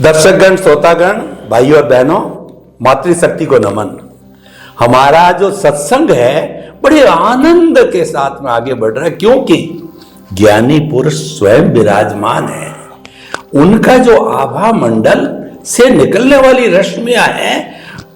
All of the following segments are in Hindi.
दर्शकगण, श्रोतागण, भाइयों और बहनों, मातृशक्ति को नमन। हमारा जो सत्संग है बड़े आनंद के साथ में आगे बढ़ रहा है, क्योंकि ज्ञानी पुरुष स्वयं विराजमान है। उनका जो आभा मंडल से निकलने वाली रश्मियां हैं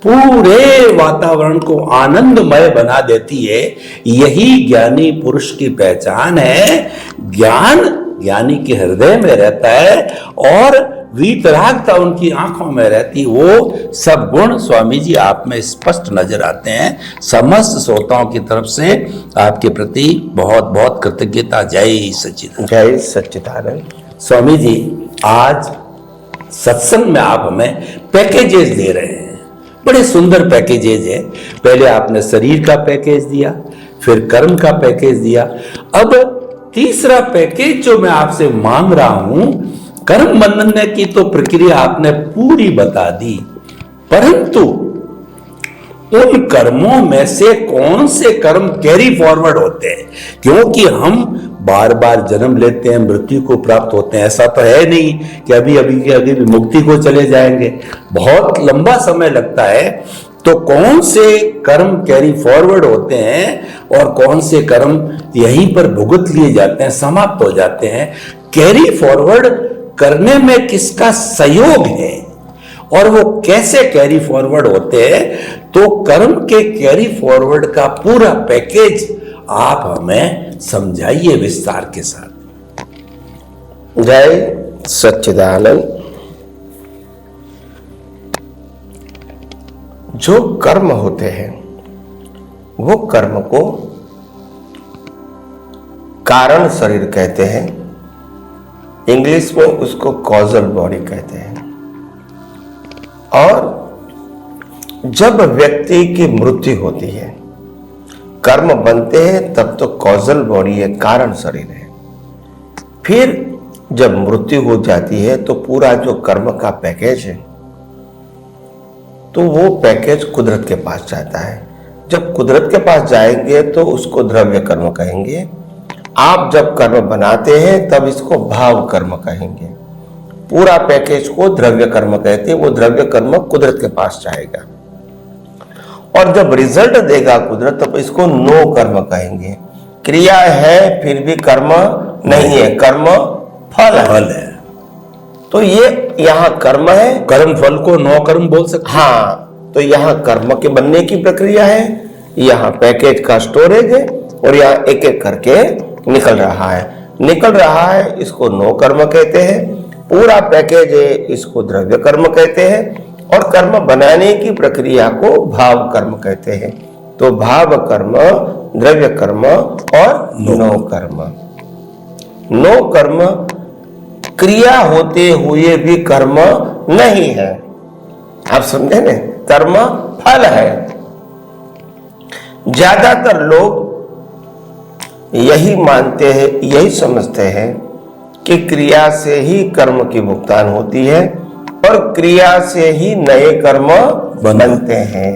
पूरे वातावरण को आनंदमय बना देती है। यही ज्ञानी पुरुष की पहचान है। ज्ञान ज्ञानी के हृदय में रहता है और वीतरागता उनकी आंखों में रहती। वो सब गुण स्वामी जी आप में स्पष्ट नजर आते हैं। समस्त श्रोताओं की तरफ से आपके प्रति बहुत बहुत कृतज्ञता। जय सच्चिदानंद। जय सच्चिदानंद। स्वामी जी, आज सत्संग में आप हमें पैकेजेस दे रहे हैं, बड़े सुंदर पैकेजेस है। पहले आपने शरीर का पैकेज दिया, फिर कर्म का पैकेज दिया, अब तीसरा पैकेज जो मैं आपसे मांग रहा हूं, कर्म बनने की तो प्रक्रिया आपने पूरी बता दी, परंतु उन कर्मों में से कौन से कर्म कैरी फॉरवर्ड होते हैं? क्योंकि हम बार बार जन्म लेते हैं, मृत्यु को प्राप्त होते हैं। ऐसा तो है नहीं कि अभी अभी के अभी मुक्ति को चले जाएंगे, बहुत लंबा समय लगता है। तो कौन से कर्म कैरी फॉरवर्ड होते हैं और कौन से कर्म यहीं पर भुगत लिए जाते हैं, समाप्त हो जाते हैं? कैरी फॉरवर्ड करने में किसका सहयोग है और वो कैसे कैरी फॉरवर्ड होते हैं? तो कर्म के कैरी फॉरवर्ड का पूरा पैकेज आप हमें समझाइए विस्तार के साथ। जय सच्चिदानंद। जो कर्म होते हैं वो कर्म को कारण शरीर कहते हैं, इंग्लिश में उसको कॉजल बॉडी कहते हैं। और जब व्यक्ति की मृत्यु होती है, कर्म बनते हैं, तब तो कॉजल बॉडी है, कारण शरीर है। फिर जब मृत्यु हो जाती है तो पूरा जो कर्म का पैकेज है तो वो पैकेज कुदरत के पास जाता है। जब कुदरत के पास जाएंगे तो उसको द्रव्य कर्म कहेंगे। आप जब कर्म बनाते हैं तब इसको भाव कर्म कहेंगे। पूरा पैकेज को द्रव्य कर्म कहते हैं। वो द्रव्य कर्म कुदरत के पास जाएगा और जब रिजल्ट देगा कुदरत, तब इसको नो कर्म कहेंगे। क्रिया है फिर भी कर्म नहीं है, कर्म फल है। तो ये यहाँ कर्म है, कर्म फल को नो कर्म बोल सकते हैं। हाँ, तो यहाँ कर्म के बनने की प्रक्रिया है, यहाँ पैकेज का स्टोरेज है और यहाँ एक एक करके निकल रहा है। इसको नो कर्म कहते हैं। पूरा पैकेज है, इसको द्रव्य कर्म कहते हैं। और कर्म बनाने की प्रक्रिया को भाव कर्म कहते हैं। तो भाव कर्म, द्रव्य कर्म और नो कर्म। नो कर्म क्रिया होते हुए भी कर्म नहीं है। आप समझे ना, कर्म फल है। ज्यादातर लोग यही मानते हैं, यही समझते हैं कि क्रिया से ही कर्म की भुगतान होती है और क्रिया से ही नए कर्म बनते हैं।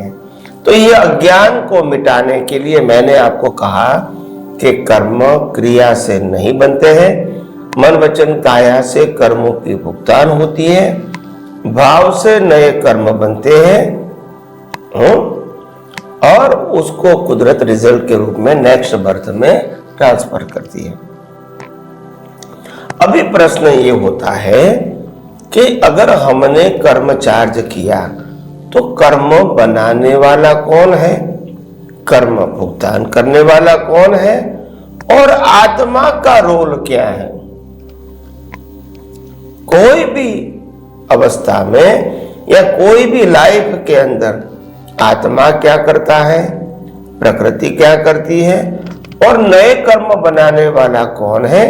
तो ये अज्ञान को मिटाने के लिए मैंने आपको कहा कि कर्म क्रिया से नहीं बनते हैं, मन वचन काया से कर्मों की भुगतान होती है, भाव से नए कर्म बनते हैं और उसको कुदरत रिजल्ट के रूप में नेक्स्ट बर्थ में ट्रांसफर करती है। अभी प्रश्न ये होता है कि अगर हमने कर्म चार्ज किया तो कर्म बनाने वाला कौन है, कर्म भुगतान करने वाला कौन है और आत्मा का रोल क्या है? कोई भी अवस्था में या कोई भी लाइफ के अंदर आत्मा क्या करता है, प्रकृति क्या करती है और नए कर्म बनाने वाला कौन है,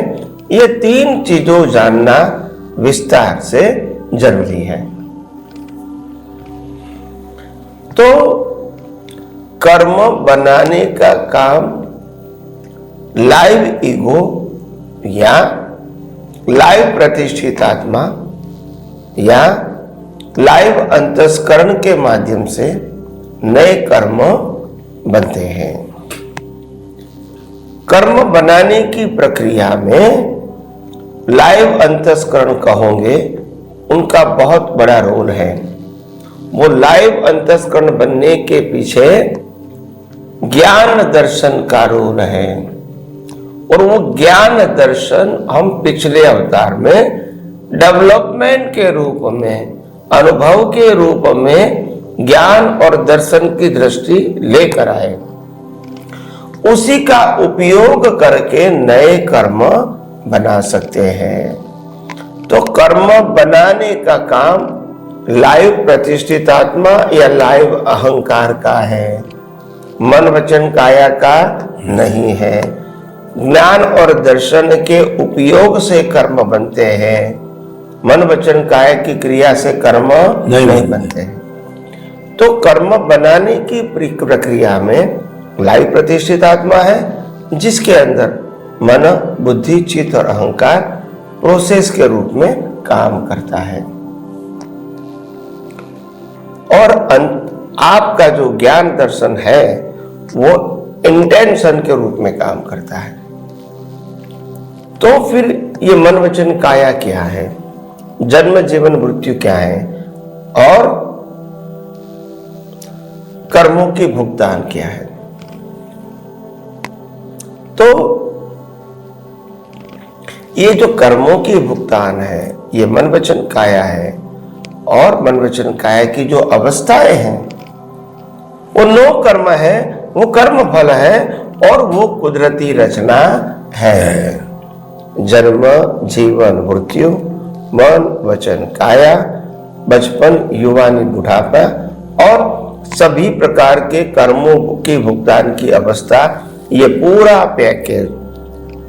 ये तीन चीजों जानना विस्तार से जरूरी है। तो कर्म बनाने का काम लाइव ईगो या लाइव प्रतिष्ठित आत्मा या लाइव अंतस्करण के माध्यम से नए कर्म बनते हैं। कर्म बनाने की प्रक्रिया में लाइव अंतस्करण कहोगे उनका बहुत बड़ा रोल है। वो लाइव अंतस्करण बनने के पीछे ज्ञान दर्शन का रोल है, और वो ज्ञान दर्शन हम पिछले अवतार में डेवलपमेंट के रूप में, अनुभव के रूप में ज्ञान और दर्शन की दृष्टि लेकर आए। उसी का उपयोग करके नए कर्म बना सकते हैं। तो कर्म बनाने का काम लाइव प्रतिष्ठित आत्मा या लाइव अहंकार का है, मन वचन काया का नहीं है। ज्ञान और दर्शन के उपयोग से कर्म बनते हैं, मन वचन काया की क्रिया से कर्म नहीं बनते हैं। तो कर्म बनाने की प्रक्रिया में लाइव प्रतिष्ठित आत्मा है, जिसके अंदर मन, बुद्धि, चित्त और अहंकार प्रोसेस के रूप में काम करता है। और आपका जो ज्ञान दर्शन है वो इंटेंशन के रूप में काम करता है। तो फिर ये मन वचन काया क्या है, जन्म जीवन मृत्यु क्या है, और कर्मों की भुगतान क्या है। तो ये जो कर्मों की भुगतान है, ये मन वचन काया है, और मन वचन काया की जो अवस्थाएं हैं वो नो कर्म है, वो कर्म फल है, और वो कुदरती रचना है। जन्म जीवन मृत्यु, मन वचन काया, बचपन युवानी बुढ़ापा, और सभी प्रकार के कर्मों की भुगतान की अवस्था, ये पूरा पैकेज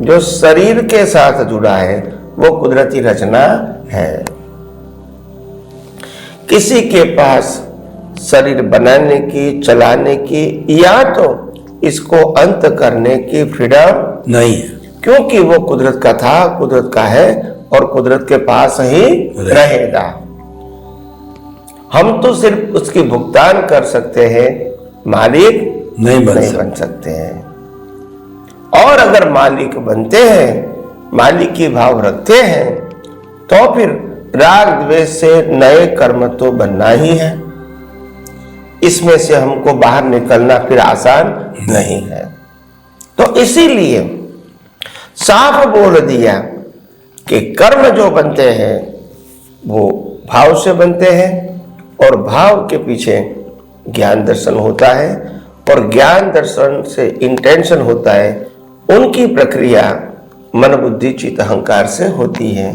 जो शरीर के साथ जुड़ा है वो कुदरती रचना है। किसी के पास शरीर बनाने की, चलाने की, या तो इसको अंत करने की फ्रीडम नहीं है, क्योंकि वो कुदरत का था, कुदरत का है, और कुदरत के पास ही रहेगा। हम तो सिर्फ उसकी भुगतान कर सकते हैं, मालिक नहीं बन सकते हैं। और अगर मालिक बनते हैं, मालिक की भाव रखते हैं, तो फिर राग द्वेष से नए कर्म तो बनना ही है। इसमें से हमको बाहर निकलना फिर आसान नहीं है। तो इसीलिए साफ बोल दिया कि कर्म जो बनते हैं वो भाव से बनते हैं, और भाव के पीछे ज्ञान दर्शन होता है, और ज्ञान दर्शन से इंटेंशन होता है। उनकी प्रक्रिया मन बुद्धि चित्त अहंकार से होती है,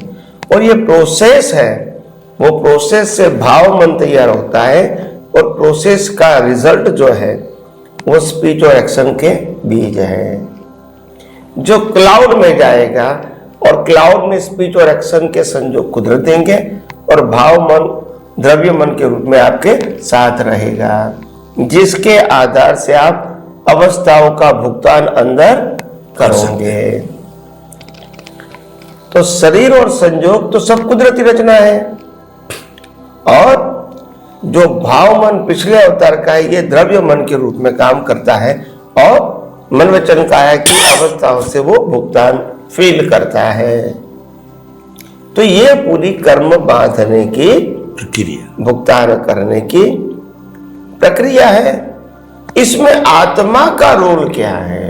और ये प्रोसेस है, वो प्रोसेस से भाव मन तैयार होता है, और प्रोसेस का रिजल्ट जो है वो स्पीच और एक्शन के बीज है, जो क्लाउड में जाएगा, और क्लाउड में स्पीच और एक्शन के संयोग कुदरत देंगे, और भाव मन द्रव्य मन के रूप में आपके साथ रहेगा, जिसके आधार से आप अवस्थाओं का भुगतान अंदर करोगे। तो शरीर और संयोग तो सब कुदरती रचना है, और जो भाव मन पिछले अवतार का है ये द्रव्य मन के रूप में काम करता है, और मन वचन काया की अवस्थाओं से वो भुगतान फील करता है। तो ये पूरी कर्म बांधने की प्रक्रिया, भुगतान करने की प्रक्रिया है। इसमें आत्मा का रोल क्या है?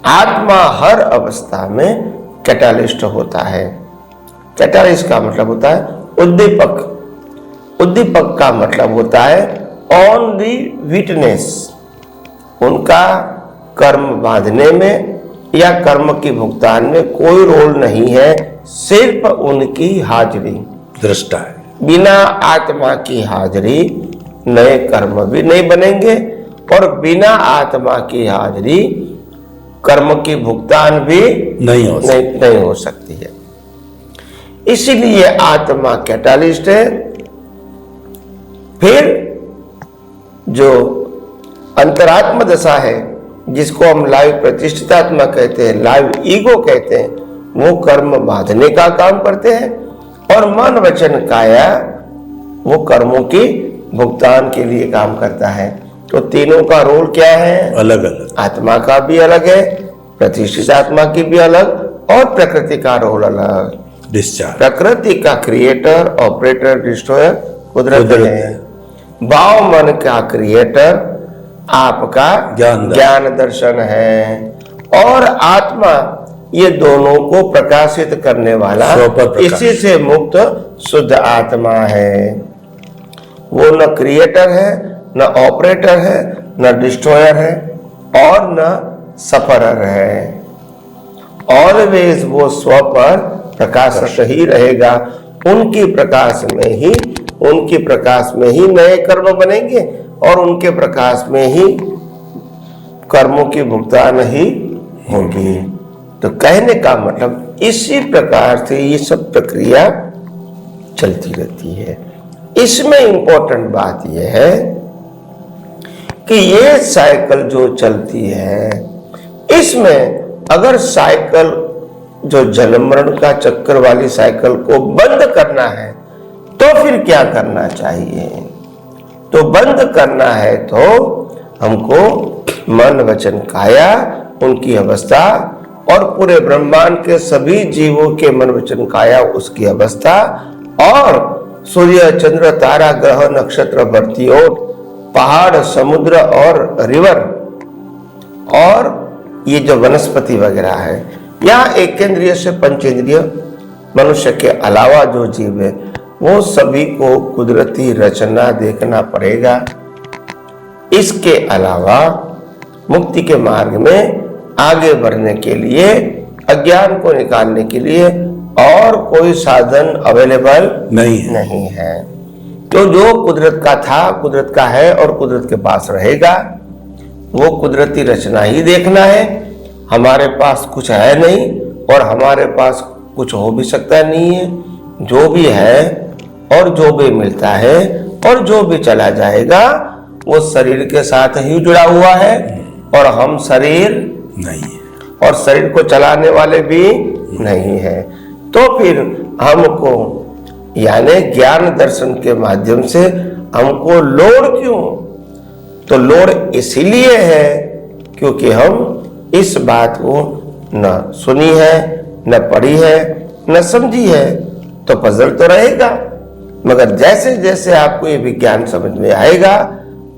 आत्मा हर अवस्था में कैटालिस्ट होता है। कैटालिस्ट का मतलब होता है उद्दीपक। उद्दीपक का मतलब होता है ऑन दी विटनेस। उनका कर्म बांधने में या कर्म की भुगतान में कोई रोल नहीं है, सिर्फ उनकी हाजिरी दृष्टा है। बिना आत्मा की हाजिरी नए कर्म भी नहीं बनेंगे, और बिना आत्मा की हाजिरी कर्म की भुगतान भी नहीं हो सकती है। इसीलिए आत्मा कैटालिस्ट है। फिर जो अंतरात्मा दशा है, जिसको हम लाइव प्रतिष्ठित आत्मा कहते हैं, लाइव ईगो कहते हैं, वो कर्म बांधने का काम करते हैं, और मन वचन काया वो कर्मों की भुगतान के लिए काम करता है। तो तीनों का रोल क्या है? अलग अलग। आत्मा का भी अलग है, प्रतिष्ठित आत्मा की भी अलग, और प्रकृति का रोल अलग। डिस्चार्ज। प्रकृति का क्रिएटर, ऑपरेटर, डिस्ट्रॉयर कुदरत कुदरत है। भाव मन का क्रिएटर आपका ज्ञान दर्शन है, और आत्मा ये दोनों को प्रकाशित करने वाला इसी से मुक्त शुद्ध आत्मा है। वो न क्रिएटर है, न ऑपरेटर है, न डिस्ट्रॉयर है, और न सफरर है। ऑलवेज वो स्व पर प्रकाशक ही रहेगा। उनकी प्रकाश में ही नए कर्म बनेंगे, और उनके प्रकाश में ही कर्मों की भुगतान ही होगी। तो कहने का मतलब इसी प्रकार से ये सब प्रक्रिया चलती रहती है। इसमें इंपॉर्टेंट बात यह है कि ये साइकिल जो चलती है, इसमें अगर साइकिल जो जन्म मरण का चक्कर वाली साइकिल को बंद करना है तो फिर क्या करना चाहिए? तो बंद करना है तो हमको मन वचन काया, उनकी अवस्था, और पूरे ब्रह्मांड के सभी जीवों के मन वचन काया उसकी अवस्था, और सूर्य चंद्र तारा ग्रह नक्षत्र भरती ओर, पहाड़ समुद्र और रिवर, और ये जो वनस्पति वगैरह है, यहाँ एक इंद्रिय से पंचेंद्रिय मनुष्य के अलावा जो जीव है वो सभी को कुदरती रचना देखना पड़ेगा। इसके अलावा मुक्ति के मार्ग में आगे बढ़ने के लिए, अज्ञान को निकालने के लिए और कोई साधन अवेलेबल नहीं है। तो जो कुदरत का था, कुदरत का है और कुदरत के पास रहेगा, वो कुदरती रचना ही देखना है। हमारे पास कुछ है नहीं, और हमारे पास कुछ हो भी सकता नहीं है। जो भी है और जो भी मिलता है और जो भी चला जाएगा वो शरीर के साथ ही जुड़ा हुआ है, और हम शरीर नहीं है, और शरीर को चलाने वाले भी नहीं है। तो फिर हमको यानी ज्ञान दर्शन के माध्यम से हमको लोड़ क्यों? तो लोड़ इसीलिए है क्योंकि हम इस बात को न सुनी है, न पढ़ी है, न समझी है। तो पजल तो रहेगा, मगर जैसे जैसे आपको ये विज्ञान समझ में आएगा,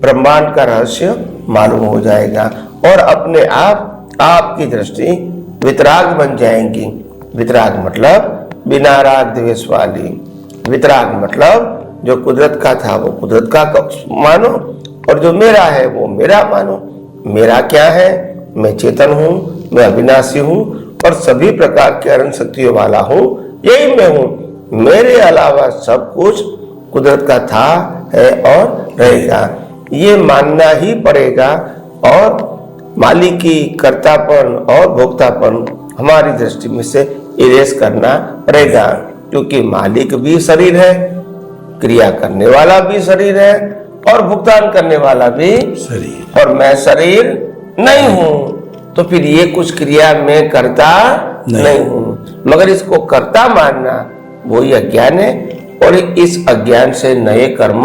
ब्रह्मांड का रहस्य मालूम हो जाएगा, और अपने आप आपकी दृष्टि वितराग बन जाएंगी। वितराग मतलब बिना राग द्वेष वाली। वितराग मतलब जो कुदरत का था वो कुदरत का मानो, और जो मेरा है वो मेरा मानो। मेरा क्या है? मैं चेतन हूँ, मैं अविनाशी हूँ, और सभी प्रकार के अरण शक्तियों वाला हूँ, यही मैं हूँ। मेरे अलावा सब कुछ कुदरत का था, है और रहेगा। ये मानना ही पड़ेगा, और मालिक की कर्तापन और भोक्तापन हमारी दृष्टि में से इरेज करना पड़ेगा, क्योंकि मालिक भी शरीर है, क्रिया करने वाला भी शरीर है, और भुगतान करने वाला भी शरीर, और मैं शरीर नहीं हूं। तो फिर ये कुछ क्रिया में करता नहीं हूं, मगर इसको कर्ता मानना वही अज्ञान है, और इस अज्ञान से नए कर्म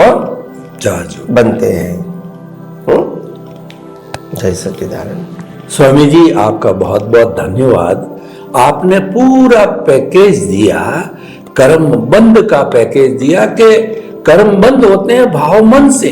बनते हैं। जय सच्चिदानंद। स्वामी जी आपका बहुत बहुत धन्यवाद। आपने पूरा पैकेज दिया, कर्म बंद का पैकेज दिया कि कर्म बंद होते हैं भाव मन से,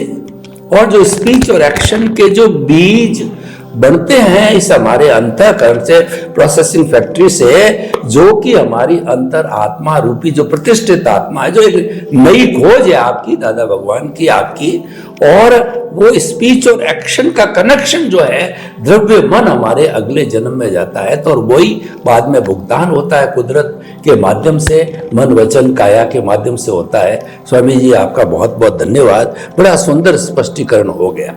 और जो स्पीच और एक्शन के जो बीज बनते हैं इस हमारे अंतःकरण से, प्रोसेसिंग फैक्ट्री से, जो कि हमारी अंतर आत्मा रूपी जो प्रतिष्ठित आत्मा है, जो एक नई खोज है आपकी, दादा भगवान की, आपकी, और वो स्पीच और एक्शन का कनेक्शन जो है द्रव्य मन हमारे अगले जन्म में जाता है, तो और वही बाद में भुगतान होता है कुदरत के माध्यम से, मन वचन काया के माध्यम से होता है। स्वामी जी आपका बहुत बहुत धन्यवाद। बड़ा सुंदर स्पष्टीकरण हो गया।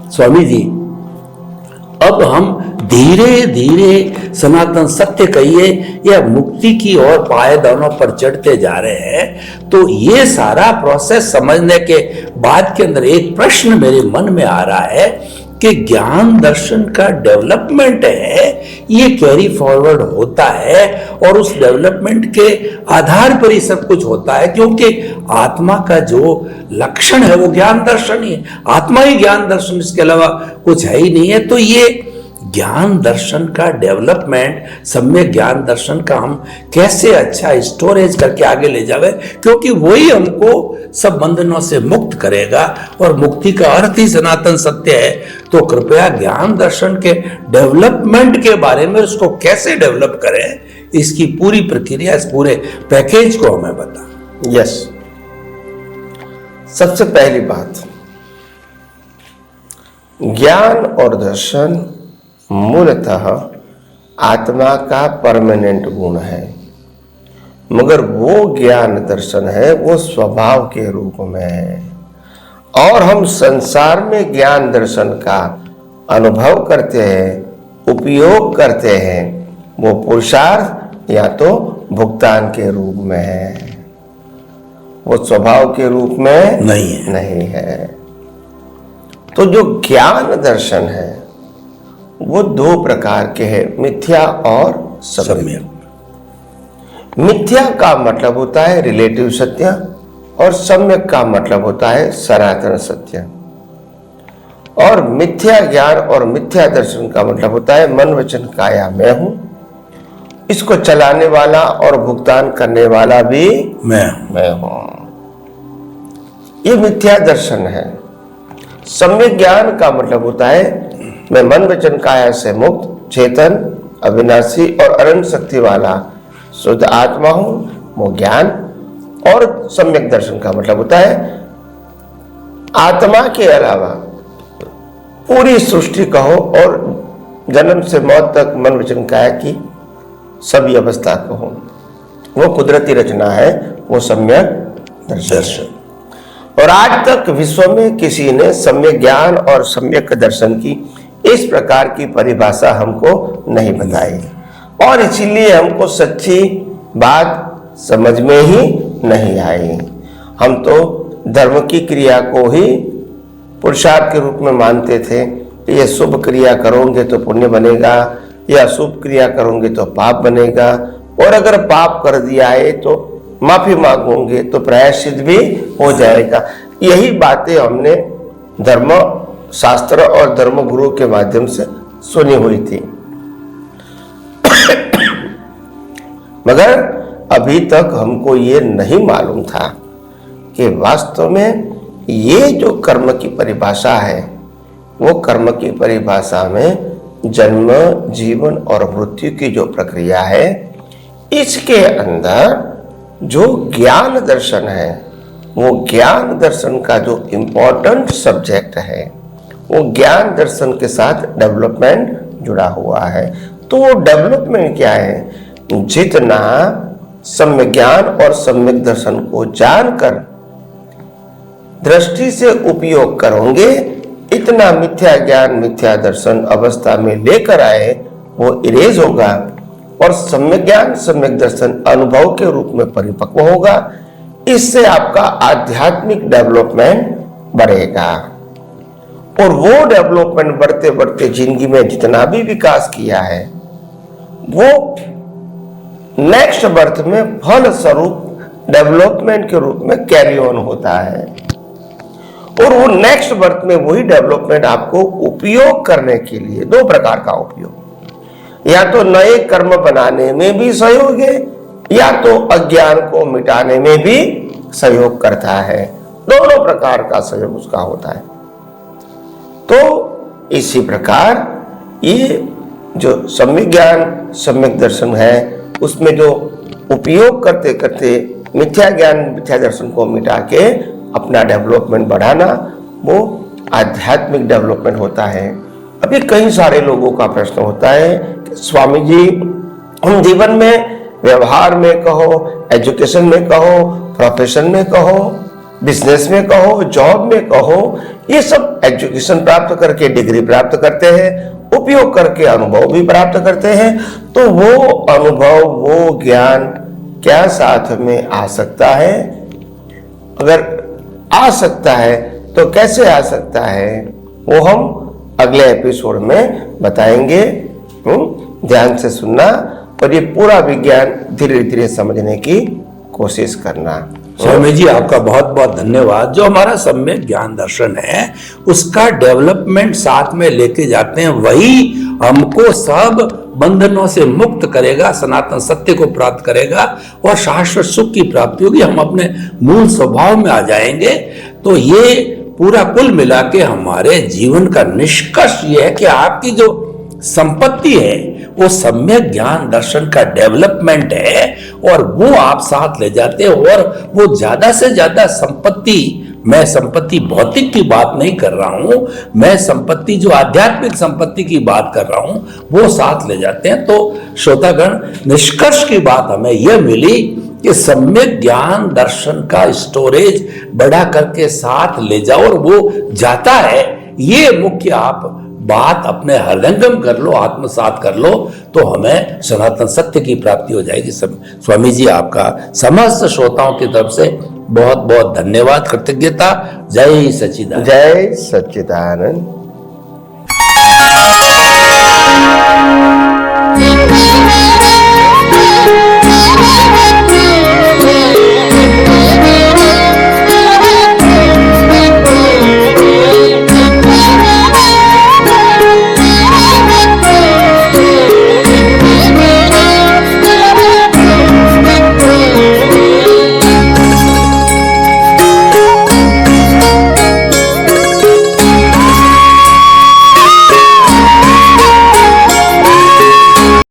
स्वामी जी अब हम धीरे धीरे सनातन सत्य कहिए या मुक्ति की ओर पायदानों पर चढ़ते जा रहे हैं। तो ये सारा प्रोसेस समझने के बाद के अंदर एक प्रश्न मेरे मन में आ रहा है कि ज्ञान दर्शन का डेवलपमेंट है, ये कैरी फॉरवर्ड होता है, और उस डेवलपमेंट के आधार पर ही सब कुछ होता है, क्योंकि आत्मा का जो लक्षण है वो ज्ञान दर्शन ही है। आत्मा ही ज्ञान दर्शन, इसके अलावा कुछ है ही नहीं है। तो ये ज्ञान दर्शन का डेवलपमेंट, सम्यक ज्ञान दर्शन का हम कैसे अच्छा स्टोरेज करके आगे ले जावे, क्योंकि वही हमको सब बंधनों से मुक्त करेगा और मुक्ति का अर्थ ही सनातन सत्य है। तो कृपया ज्ञान दर्शन के डेवलपमेंट के बारे में, उसको कैसे डेवलप करें, इसकी पूरी प्रक्रिया, इस पूरे पैकेज को हमें बता। यस, सबसे पहली बात, ज्ञान और दर्शन मूलतः आत्मा का परमानेंट गुण है, मगर वो ज्ञान दर्शन है वो स्वभाव के रूप में है। और हम संसार में ज्ञान दर्शन का अनुभव करते हैं, उपयोग करते हैं, वो पुरुषार्थ या तो भुगतान के रूप में है, वो स्वभाव के रूप में नहीं है। तो जो ज्ञान दर्शन है वो दो प्रकार के हैं, मिथ्या और सम्यक। मिथ्या का मतलब होता है रिलेटिव सत्य और सम्यक का मतलब होता है सनातन सत्य। और मिथ्या ज्ञान और मिथ्या दर्शन का मतलब होता है मन वचन काया मैं हूं, इसको चलाने वाला और भुगतान करने वाला भी मैं हूं। ये मिथ्या दर्शन है। सम्यक ज्ञान का मतलब होता है मैं मन वचन काया से मुक्त, चेतन, अविनाशी और अनंत शक्ति वाला शुद्ध आत्मा हूं, वो ज्ञान। और सम्यक दर्शन का मतलब होता है आत्मा के अलावा पूरी सृष्टि कहो और जन्म से मौत तक मन वचन काया की सभी अवस्था कहो, वो कुदरती रचना है, वो सम्यक दर्शन। और आज तक विश्व में किसी ने सम्यक ज्ञान और सम्यक दर्शन की इस प्रकार की परिभाषा हमको नहीं बताई, और इसीलिए हमको सच्ची बात समझ में ही नहीं आई। हम तो धर्म की क्रिया को ही पुरुषार्थ के रूप में मानते थे। ये शुभ क्रिया करोगे तो पुण्य बनेगा, या अशुभ क्रिया करोगे तो पाप बनेगा, और अगर पाप कर दिया है तो माफी मांगोगे तो प्रायश्चित भी हो जाएगा। यही बातें हमने धर्म शास्त्र और धर्म गुरु के माध्यम से सुनी हुई थी। मगर अभी तक हमको ये नहीं मालूम था कि वास्तव में ये जो कर्म की परिभाषा है, वो कर्म की परिभाषा में जन्म, जीवन और मृत्यु की जो प्रक्रिया है, इसके अंदर जो ज्ञान दर्शन है, वो ज्ञान दर्शन का जो इम्पोर्टेंट सब्जेक्ट है, वो ज्ञान दर्शन के साथ डेवलपमेंट जुड़ा हुआ है। तो वो डेवलपमेंट क्या है? जितना सम्यक ज्ञान और सम्यक दर्शन को जानकर दृष्टि से उपयोग करोगे, इतना मिथ्या ज्ञान मिथ्या दर्शन अवस्था में लेकर आए वो इरेज होगा, और सम्यक ज्ञान सम्यक दर्शन अनुभव के रूप में परिपक्व होगा। इससे आपका आध्यात्मिक डेवलपमेंट बढ़ेगा, और वो डेवलपमेंट बढ़ते बढ़ते जिंदगी में जितना भी विकास किया है, वो नेक्स्ट बर्थ में फल स्वरूप डेवलपमेंट के रूप में कैरी ऑन होता है। और वो नेक्स्ट बर्थ में वही डेवलपमेंट आपको उपयोग करने के लिए, दो प्रकार का उपयोग, या तो नए कर्म बनाने में भी सहयोग है, या तो अज्ञान को मिटाने में भी सहयोग करता है। दोनों प्रकार का सहयोग उसका होता है। तो इसी प्रकार ये जो सम्यक ज्ञान सम्यक दर्शन है, उसमें जो उपयोग करते करते मिथ्या ज्ञान मिथ्या दर्शन को मिटा के अपना डेवलपमेंट बढ़ाना, वो आध्यात्मिक डेवलपमेंट होता है। अभी कई सारे लोगों का प्रश्न होता है कि स्वामी जी, हम जीवन में, व्यवहार में कहो, एजुकेशन में कहो, प्रोफेशन में कहो, बिजनेस में कहो, जॉब में कहो, ये सब एजुकेशन प्राप्त करके डिग्री प्राप्त करते हैं, उपयोग करके अनुभव भी प्राप्त करते हैं। तो वो अनुभव, वो ज्ञान क्या साथ में आ सकता है? अगर आ सकता है तो कैसे आ सकता है, वो हम अगले एपिसोड में बताएंगे। ध्यान से सुनना और ये पूरा विज्ञान धीरे धीरे समझने की कोशिश करना। स्वामी जी, आपका बहुत बहुत धन्यवाद। जो हमारा सम्यक ज्ञान दर्शन है, उसका डेवलपमेंट साथ में लेके जाते हैं, वही हमको सब बंधनों से मुक्त करेगा, सनातन सत्य को प्राप्त करेगा और शाश्वत सुख की प्राप्ति होगी। हम अपने मूल स्वभाव में आ जाएंगे। तो ये पूरा कुल मिला के हमारे जीवन का निष्कर्ष ये है कि आपकी जो संपत्ति है वो सम्यक ज्ञान दर्शन का डेवलपमेंट है और वो आप साथ ले जाते हैं। और वो ज्यादा से ज्यादा संपत्ति, मैं संपत्ति भौतिक की बात नहीं कर रहा हूं, मैं संपत्ति जो आध्यात्मिक संपत्ति की बात कर रहा हूं, वो साथ ले जाते हैं। तो श्रोतागण, निष्कर्ष की बात हमें यह मिली कि सम्यक ज्ञान दर्शन का स्टोरेज बढ़ा करके साथ ले जाओ और वो जाता है। ये मुख्य आप बात अपने हृदयंगम कर लो, आत्मसात कर लो, तो हमें सनातन सत्य की प्राप्ति हो जाएगी। स्वामी जी, आपका समस्त श्रोताओं की तरफ से बहुत बहुत धन्यवाद, कृतज्ञता। जय सच्चिदानंद। जय सच्चिदानंद।